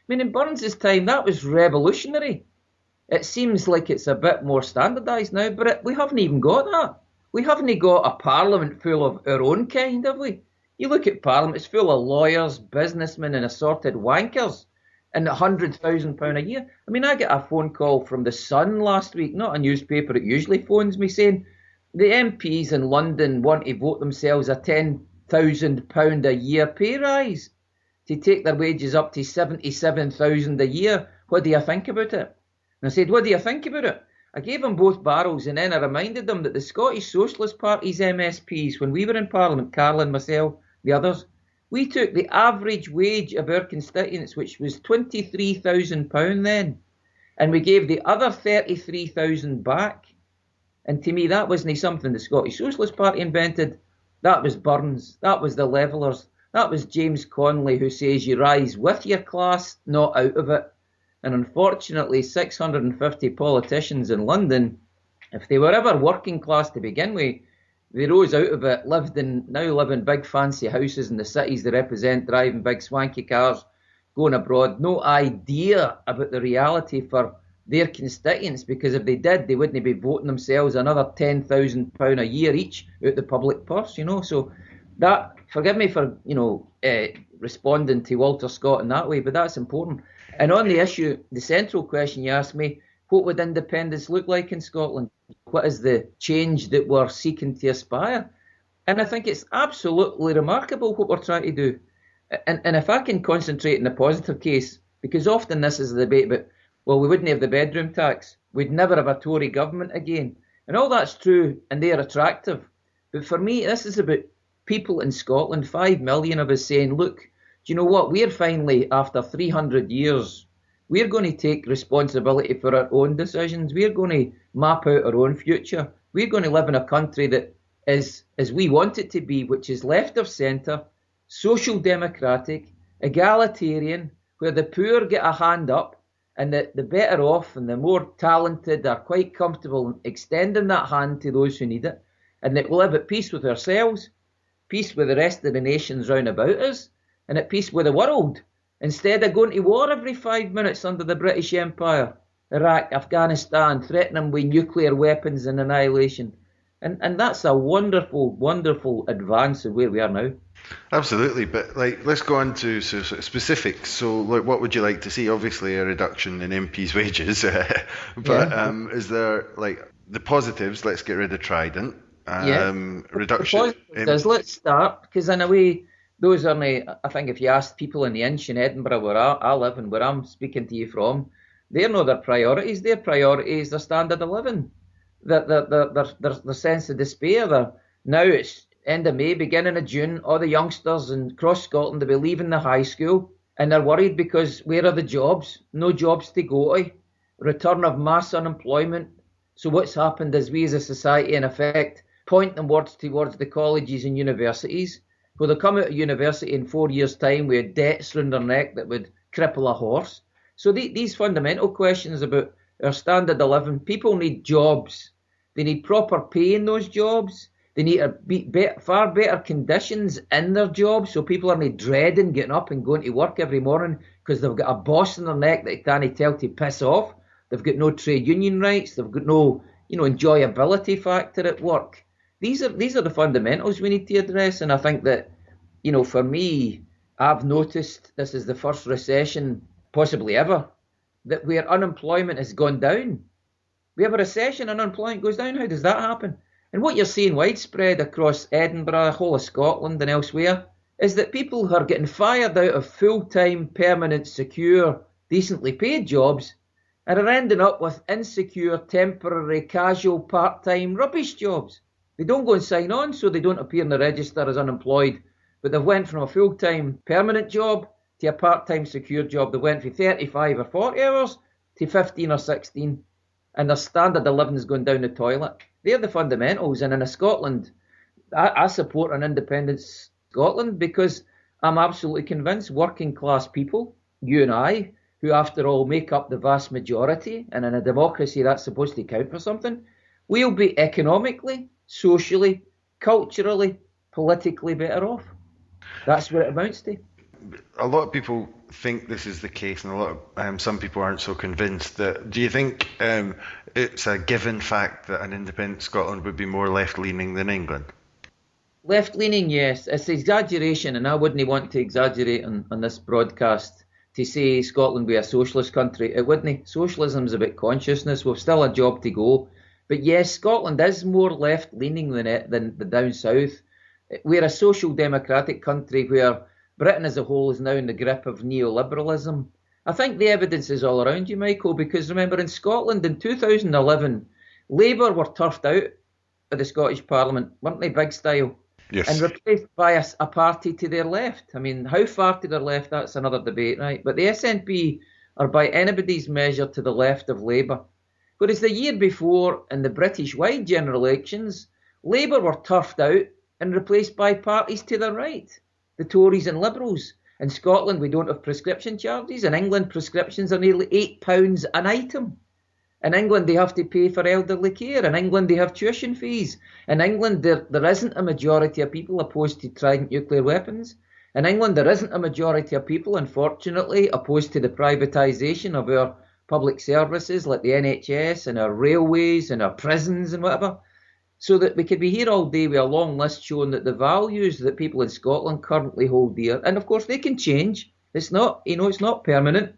mean, in Burns's time, that was revolutionary. It seems like it's a bit more standardised now, but we haven't even got that. We haven't got a parliament full of our own kind, have we? You look at parliament, it's full of lawyers, businessmen and assorted wankers and £100,000 a year. I mean, I get a phone call from the Sun last week, not a newspaper, it usually phones me saying the MPs in London want to vote themselves a £10,000 a year pay rise to take their wages up to 77,000 a year. What do you think about it? And I said, what do you think about it? I gave them both barrels and then I reminded them that the Scottish Socialist Party's MSPs, when we were in Parliament, Carlin, myself, the others, we took the average wage of our constituents, which was £23,000 then, and we gave the other 33,000 back. And to me, that wasn't something the Scottish Socialist Party invented. That was Burns. That was the Levellers. That was James Connolly, who says you rise with your class, not out of it. And unfortunately, 650 politicians in London, if they were ever working class to begin with, they rose out of it, now live in big fancy houses in the cities they represent, driving big swanky cars, going abroad. No idea about the reality for their constituents, because if they did, they wouldn't be voting themselves another £10,000 a year each out the public purse, So that, forgive me for, responding to Walter Scott in that way, but that's important. And on the issue, the central question you asked me, what would independence look like in Scotland? What is the change that we're seeking to aspire? And I think it's absolutely remarkable what we're trying to do. And if I can concentrate on the positive case, because often this is a debate about, well, we wouldn't have the bedroom tax, we'd never have a Tory government again. And all that's true, and they're attractive. But for me, this is about people in Scotland, 5 million of us saying, look, do you know what? We're finally, after 300 years, we're going to take responsibility for our own decisions. We're going to map out our own future. We're going to live in a country that is as we want it to be, which is left of centre, social democratic, egalitarian, where the poor get a hand up and the better off and the more talented are quite comfortable in extending that hand to those who need it, and that we'll live at peace with ourselves, peace with the rest of the nations round about us, and at peace with the world, instead of going to war every 5 minutes under the British Empire, Iraq, Afghanistan, threatening with nuclear weapons and annihilation. And that's a wonderful, wonderful advance of where we are now. Absolutely, but let's go on to sort of specifics. So, what would you like to see? Obviously, a reduction in MPs' wages, but is there the positives? Let's get rid of Trident. Reduction. Let's start, because in a way, those are I think if you ask people in the Inch in Edinburgh, where I live and where I'm speaking to you from, they're not their priorities. Their priority is their standard of living, their sense of despair. Now it's end of May, beginning of June, all the youngsters across Scotland will be leaving the high school, and they're worried because where are the jobs? No jobs to go to. Return of mass unemployment. So what's happened is we as a society, in effect, point them towards the colleges and universities, where they'll come out of university in 4 years' time with debts round their neck that would cripple a horse. So these fundamental questions about our standard of living, people need jobs. They need proper pay in those jobs. They need far better conditions in their jobs, so people aren't dreading getting up and going to work every morning because they've got a boss in their neck that they can't tell to piss off. They've got no trade union rights. They've got no, enjoyability factor at work. These are the fundamentals we need to address, and I think that, for me, I've noticed this is the first recession possibly ever that where unemployment has gone down. We have a recession and unemployment goes down. How does that happen? And what you're seeing widespread across Edinburgh, whole of Scotland and elsewhere, is that people who are getting fired out of full-time, permanent, secure, decently paid jobs are ending up with insecure, temporary, casual, part-time rubbish jobs. They don't go and sign on, so they don't appear in the register as unemployed, but they've went from a full-time permanent job to a part-time secure job. They went from 35 or 40 hours to 15 or 16, and their standard of living is going down the toilet. They're the fundamentals, and in Scotland, I support an independent Scotland because I'm absolutely convinced working class people, you and I, who after all make up the vast majority, and in a democracy that's supposed to count for something, we'll be economically, socially, culturally, politically better off. That's what it amounts to. A lot of people think this is the case, and a lot of some people aren't so convinced. Do you think it's a given fact that an independent Scotland would be more left-leaning than England? Left-leaning, yes. It's exaggeration, and I wouldn't want to exaggerate on this broadcast to say Scotland be a socialist country. It wouldn't. Socialism's about consciousness. We've still a job to go. But yes, Scotland is more left-leaning than the down south. We're a social democratic country where Britain as a whole is now in the grip of neoliberalism. I think the evidence is all around you, Michael, because remember in Scotland in 2011, Labour were turfed out of the Scottish Parliament, weren't they, big style? Yes. And replaced by a party to their left. I mean, how far to their left, that's another debate, right? But the SNP are by anybody's measure to the left of Labour. Whereas the year before, in the British-wide general elections, Labour were turfed out and replaced by parties to the right, the Tories and Liberals. In Scotland, we don't have prescription charges. In England, prescriptions are nearly £8 an item. In England, they have to pay for elderly care. In England, they have tuition fees. In England, there isn't a majority of people opposed to trident nuclear weapons. In England, there isn't a majority of people, unfortunately, opposed to the privatisation of our public services like the NHS and our railways and our prisons and whatever. So that we could be here all day with a long list showing that the values that people in Scotland currently hold dear, and of course they can change. It's not, it's not permanent.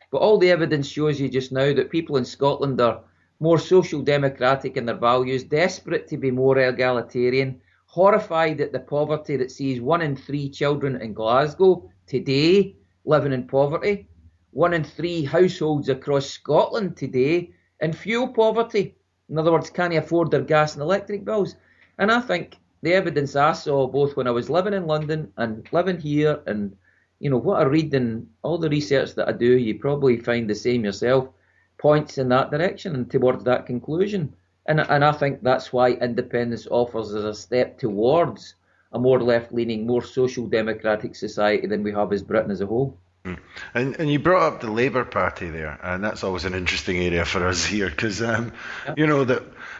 But all the evidence shows you just now that people in Scotland are more social democratic in their values, desperate to be more egalitarian, horrified at the poverty that sees 1 in 3 children in Glasgow today living in poverty, 1 in 3 households across Scotland today in fuel poverty. In other words, can't afford their gas and electric bills. And I think the evidence I saw both when I was living in London and living here and what I read and all the research that I do, you probably find the same yourself, points in that direction and towards that conclusion. And I think that's why independence offers us a step towards a more left-leaning, more social democratic society than we have as Britain as a whole. And you brought up the Labour Party there, and that's always an interesting area for us here because, that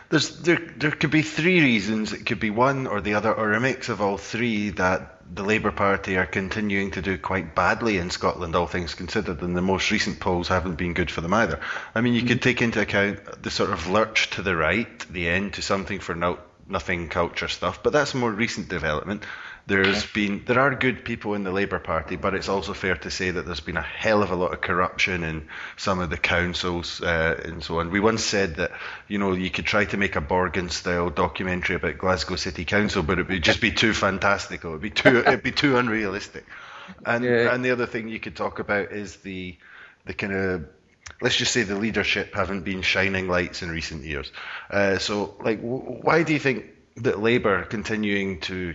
there could be 3 reasons. It could be one or the other, or a mix of all 3, that the Labour Party are continuing to do quite badly in Scotland, all things considered, and the most recent polls haven't been good for them either. I mean, you could take into account the sort of lurch to the right, the end to something for nothing culture stuff, but that's a more recent development. There are good people in the Labour Party, but it's also fair to say that there's been a hell of a lot of corruption in some of the councils and so on. We once said that, you could try to make a Borgen-style documentary about Glasgow City Council, but it would just be too fantastical. It'd be too unrealistic. And the other thing you could talk about is the kind of, let's just say the leadership haven't been shining lights in recent years. Why do you think that Labour continuing to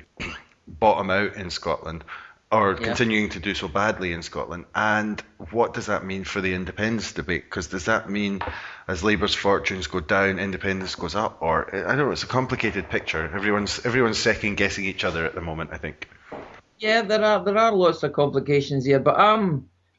bottom out in Scotland or continuing to do so badly in Scotland, and what does that mean for the independence debate? Because does that mean as Labour's fortunes go down, independence goes up? Or I don't know, it's a complicated picture. Everyone's second guessing each other at the moment, I think. Yeah, there are lots of complications here, but I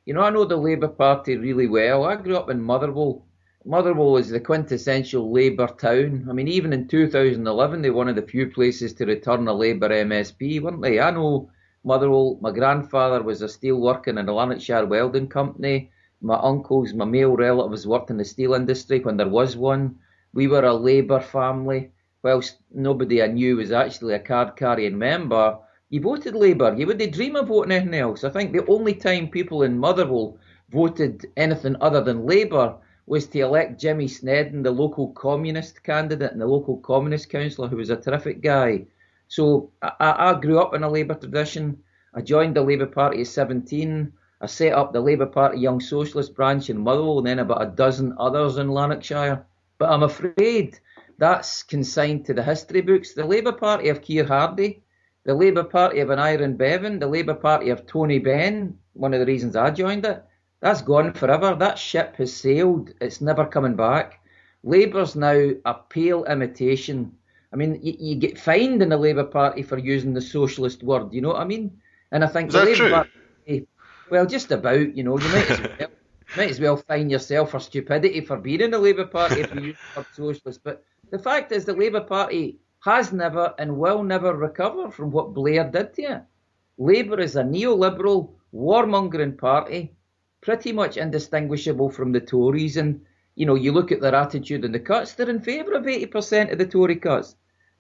know the Labour Party really well. I grew up in Motherwell. Motherwell is the quintessential Labour town. I mean, even in 2011, they were one of the few places to return a Labour MSP, weren't they? I know Motherwell. My grandfather was a steel worker in a Lanarkshire welding company. My uncles, my male relatives worked in the steel industry when there was one. We were a Labour family. Whilst nobody I knew was actually a card-carrying member, you voted Labour. You wouldn't dream of voting anything else. I think the only time people in Motherwell voted anything other than Labour was to elect Jimmy Snedden, the local communist candidate and the local communist councillor, who was a terrific guy. So I grew up in a Labour tradition. I joined the Labour Party at 17. I set up the Labour Party Young Socialist branch in Motherwell and then about a dozen others in Lanarkshire. But I'm afraid that's consigned to the history books. The Labour Party of Keir Hardie, the Labour Party of Aneurin Bevan, the Labour Party of Tony Benn, one of the reasons I joined it, that's gone forever. That ship has sailed. It's never coming back. Labour's now a pale imitation. I mean, you get fined in the Labour Party for using the socialist word, you know what I mean? And I think is the Labour Party, well, just about, you might as well fine yourself for stupidity for being in the Labour Party if you use the word socialist. But the fact is the Labour Party has never and will never recover from what Blair did to it. Labour is a neoliberal, warmongering party, pretty much indistinguishable from the Tories. And, you look at their attitude on the cuts, they're in favour of 80% of the Tory cuts.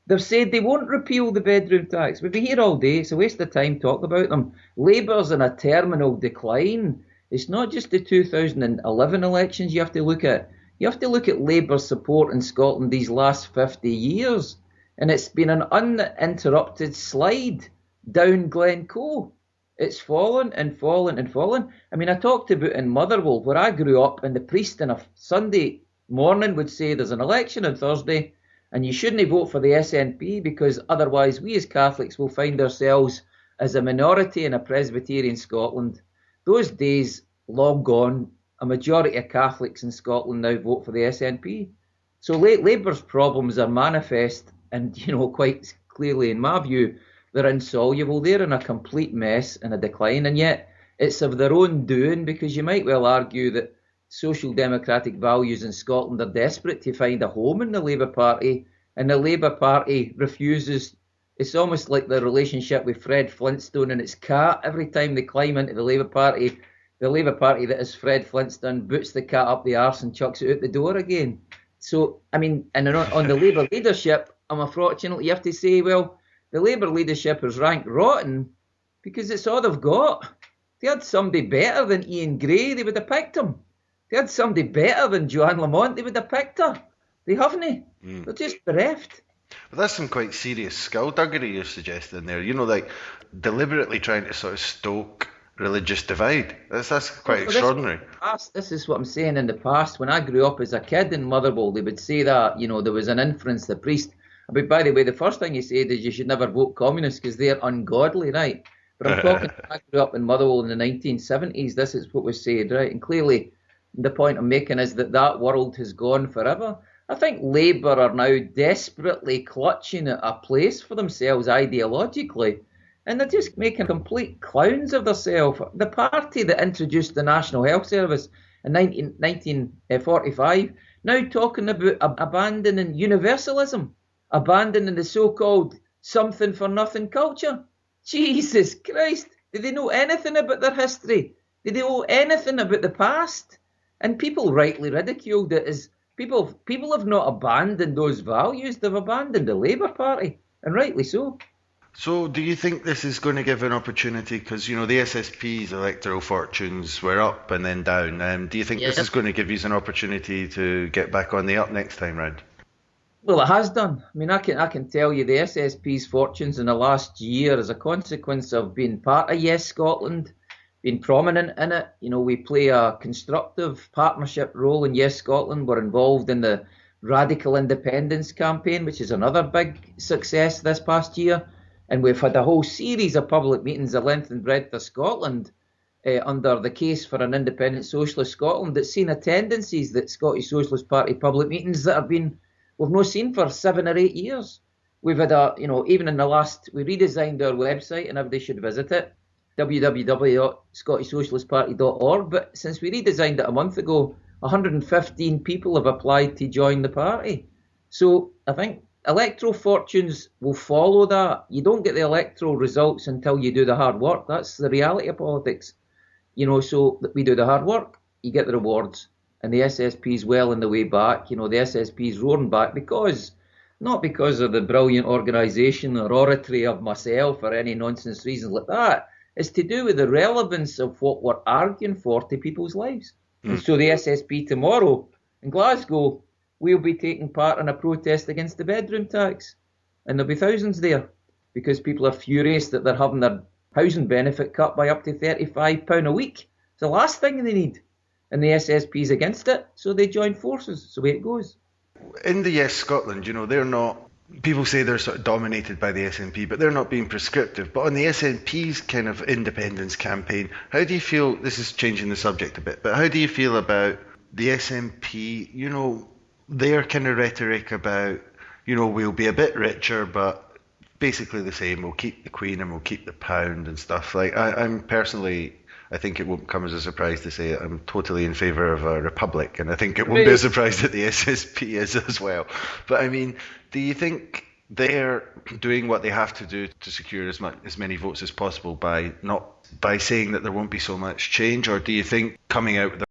They've said they won't repeal the bedroom tax. We'll be here all day. It's a waste of time talking about them. Labour's in a terminal decline. It's not just the 2011 elections you have to look at. You have to look at Labour's support in Scotland these last 50 years. And it's been an uninterrupted slide down Glencoe. It's fallen and fallen and fallen. I mean, I talked about in Motherwell, where I grew up, and the priest on a Sunday morning would say there's an election on Thursday, and you shouldn't vote for the SNP because otherwise we as Catholics will find ourselves as a minority in a Presbyterian Scotland. Those days long gone. A majority of Catholics in Scotland now vote for the SNP. So Labour's problems are manifest and, quite clearly, in my view, they're insoluble. They're in a complete mess and a decline. And yet it's of their own doing, because you might well argue that social democratic values in Scotland are desperate to find a home in the Labour Party, and the Labour Party refuses. It's almost like the relationship with Fred Flintstone and his cat. Every time they climb into the Labour Party that is Fred Flintstone boots the cat up the arse and chucks it out the door again. So, I mean, and on the Labour leadership, unfortunately, you have to say, well, the Labour leadership is ranked rotten because it's all they've got. If they had somebody better than Ian Gray, they would have picked him. If they had somebody better than Joanne Lamont, they would have picked her. They haven't. They're just bereft. But that's some quite serious skullduggery you're suggesting there. Like deliberately trying to sort of stoke religious divide. That's quite extraordinary. This is what I'm saying. In the past, when I grew up as a kid in Motherwell, they would say that, there was an inference, the priest. But by the way, the first thing he said is you should never vote communist because they're ungodly, right? But I'm talking, I grew up in Motherwell in the 1970s. This is what was said, right? And clearly, the point I'm making is that world has gone forever. I think Labour are now desperately clutching at a place for themselves ideologically, and they're just making complete clowns of themselves. The party that introduced the National Health Service in 1945, now talking about abandoning universalism, abandoning the so-called something-for-nothing culture. Jesus Christ, did they know anything about their history? Did they know anything about the past? And people rightly ridiculed it as people have not abandoned those values, they've abandoned the Labour Party, and rightly so. So do you think this is going to give an opportunity, because, the SSP's electoral fortunes were up and then down, do you think this is going to give you an opportunity to get back on the up next time round? Well, it has done. I mean, I can tell you the SSP's fortunes in the last year as a consequence of being part of Yes Scotland, being prominent in it. We play a constructive partnership role in Yes Scotland. We're involved in the Radical Independence campaign, which is another big success this past year. And we've had a whole series of public meetings, the length and breadth of Scotland, under the case for an independent socialist Scotland, that's seen attendances that Scottish Socialist Party public meetings that we've not seen for 7 or 8 years. We've had even in the last, we redesigned our website and everybody should visit it, www.scotishsocialistparty.org. But since we redesigned it a month ago, 115 people have applied to join the party. So I think electoral fortunes will follow that. You don't get the electoral results until you do the hard work. That's the reality of politics. So we do the hard work, you get the rewards. And the SSP is well in the way back. The SSP is roaring back not because of the brilliant organisation or oratory of myself or any nonsense reasons like that. It's to do with the relevance of what we're arguing for to people's lives. And so the SSP tomorrow in Glasgow, we'll be taking part in a protest against the bedroom tax. And there'll be thousands there because people are furious that they're having their housing benefit cut by up to £35 a week. It's the last thing they need. And the SSP is against it, so they join forces. It's the way it goes. In the Yes Scotland, they're not, people say they're sort of dominated by the SNP, but they're not being prescriptive. But on the SNP's kind of independence campaign, how do you feel, this is changing the subject a bit, but how do you feel about the SNP, their kind of rhetoric about, we'll be a bit richer, but basically the same, we'll keep the Queen and we'll keep the pound and stuff. Like, I'm personally, I think it won't come as a surprise to say I'm totally in favour of a republic, and I think it won't be a surprise that the SSP is as well. But I mean, do you think they're doing what they have to do to secure as many votes as possible by saying that there won't be so much change, or do you think coming out with